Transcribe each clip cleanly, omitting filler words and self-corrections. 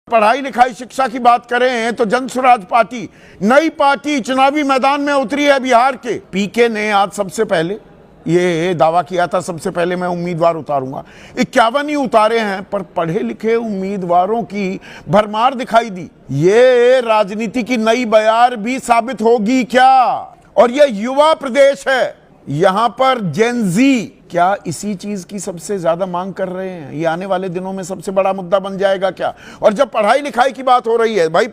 पढ़ाई लिखाई शिक्षा की बात करें तो जन स्वराज पार्टी, नई पार्टी चुनावी मैदान में उतरी है बिहार के। पीके ने आज सबसे पहले ये दावा किया था, सबसे पहले मैं उम्मीदवार उतारूंगा। 51 ही उतारे हैं, पर पढ़े लिखे उम्मीदवारों की भरमार दिखाई दी। ये राजनीति की नई बयार भी साबित होगी क्या? और ये युवा प्रदेश है, यहां पर जेनजी क्या इसी चीज की सबसे ज्यादा मांग कर रहे हैं? ये आने वाले दिनों में सबसे बड़ा मुद्दा बन जाएगा क्या? और जब पढ़ाई लिखाई की बात हो रही है, भाई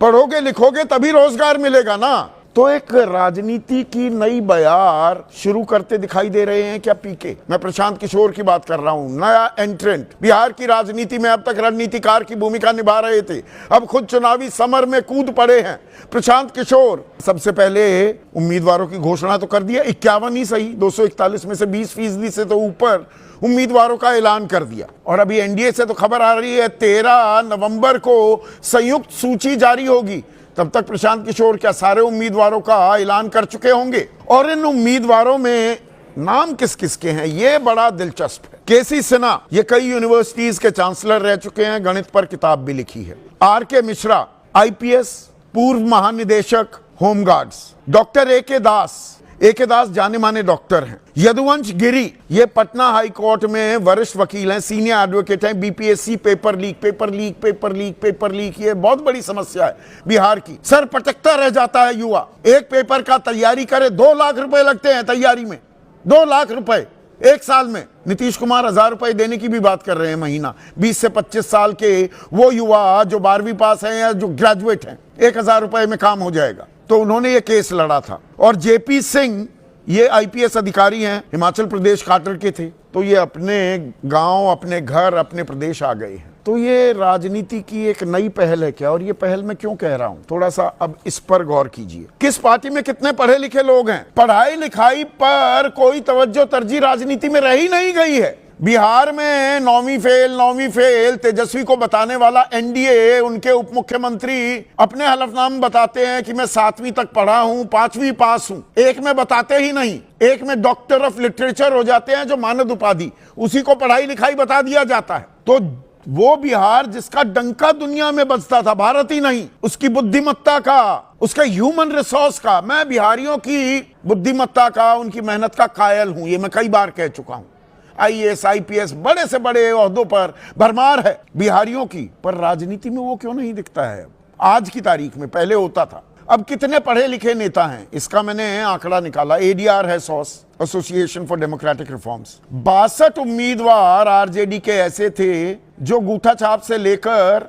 पढ़ोगे लिखोगे तभी रोजगार मिलेगा ना। तो एक राजनीति की नई बयार शुरू करते दिखाई दे रहे हैं क्या पीके? मैं प्रशांत किशोर की बात कर रहा हूं, नया एंट्रेंट बिहार की राजनीति में। अब तक रणनीतिकार की भूमिका निभा रहे थे, अब खुद चुनावी समर में कूद पड़े हैं प्रशांत किशोर। सबसे पहले उम्मीदवारों की घोषणा तो कर दिया, 51 ही सही, 241 में से 20% से तो ऊपर उम्मीदवारों का ऐलान कर दिया। और अभी एनडीए से तो खबर आ रही है 13 नवंबर को संयुक्त सूची जारी होगी। तब तक प्रशांत किशोर क्या सारे उम्मीदवारों का ऐलान कर चुके होंगे? और इन उम्मीदवारों में नाम किस किस के हैं, ये बड़ा दिलचस्प है। केसी सिन्हा, ये कई यूनिवर्सिटीज के चांसलर रह चुके हैं, गणित पर किताब भी लिखी है। आर.के. मिश्रा, आईपीएस, पूर्व महानिदेशक होमगार्ड्स। Doctor A K. दास जाने माने डॉक्टर हैं। यदुवंश गिरी, ये पटना हाई कोर्ट में वरिष्ठ वकील हैं, सीनियर एडवोकेट हैं। बीपीएससी पेपर लीक, ये बहुत बड़ी समस्या है बिहार की। सर पटकता रह जाता है युवा। एक पेपर का तैयारी करे 2 लाख रुपए लगते हैं तैयारी में, 2 लाख रुपए एक साल में। नीतीश कुमार 1000 रुपए देने की भी बात कर रहे हैं महीना। 20 से 25 साल के वो युवा जो 12वीं पास हैं या जो ग्रेजुएट हैं, 1000 रुपए में काम हो जाएगा। तो उन्होंने ये केस लड़ा था। और जेपी सिंह, ये आईपीएस अधिकारी हैं, हिमाचल प्रदेश काटर के थे, तो ये अपने गांव, अपने घर, अपने प्रदेश आ गए हैं। तो ये राजनीति की एक नई पहल है क्या? और ये पहल मैं क्यों कह रहा हूं, थोड़ा सा अब इस पर गौर कीजिए। किस पार्टी में कितने पढ़े लिखे लोग हैं? पढ़ाई लिखाई पर कोई तवज्जो तरजीह राजनीति में रही नहीं गई है। बिहार में 9वीं फेल तेजस्वी को बताने वाला एनडीए, उनके उप मुख्यमंत्री अपने हलफनामे बताते हैं कि मैं 7वीं तक पढ़ा हूं, 5वीं पास हूं। एक में बताते ही नहीं, एक में डॉक्टर ऑफ लिटरेचर हो जाते हैं जो मानद उपाधि, उसी को पढ़ाई लिखाई बता दिया जाता है। तो वो बिहार जिसका डंका दुनिया में बजता था, भारत ही नहीं, उसकी बुद्धिमत्ता का, उसके ह्यूमन रिसोर्स का, मैं बिहारियों की बुद्धिमत्ता का, उनकी मेहनत का कायल हूं। ये मैं कई बार कह चुका हूं। आईएएस, आईपीएस, बड़े से बड़े ओहदों पर भरमार है बिहारियों की, पर राजनीति में वो क्यों नहीं दिखता है आज की तारीख में? पहले होता था। अब कितने पढ़े लिखे नेता हैं, इसका मैंने आंकड़ा निकाला। एडीआर है sauce, association for democratic reforms. 62 उम्मीदवार आरजेडी के ऐसे थे जो गूठा छाप से लेकर